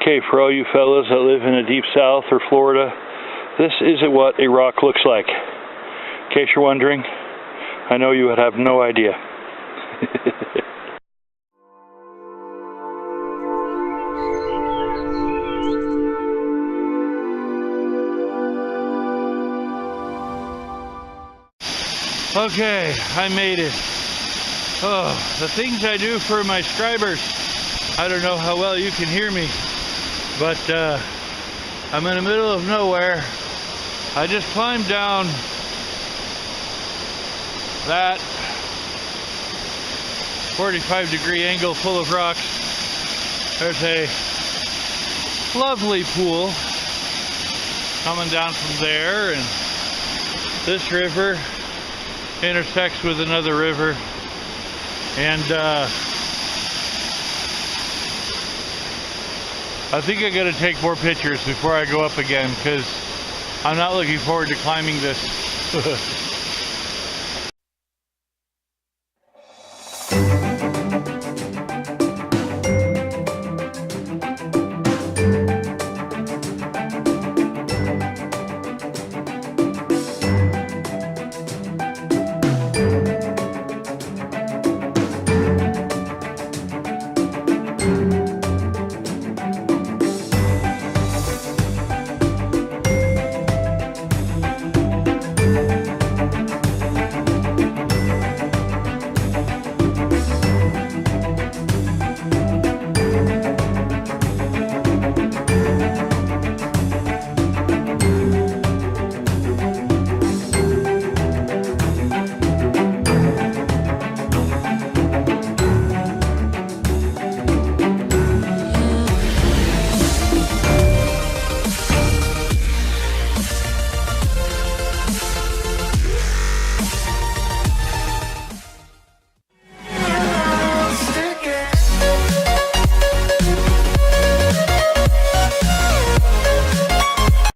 Okay, for all you fellas that live in the deep south or Florida, this is what a rock looks like. In case you're wondering, I know you would have no idea. Okay, I made it. Oh, the things I do for my subscribers. I don't know how well you can hear me, but I'm in the middle of nowhere. I just climbed down that 45-degree angle full of rocks. There's a lovely pool coming down from there, and this river intersects with another river, and I think I gotta take more pictures before I go up again, because I'm not looking forward to climbing this.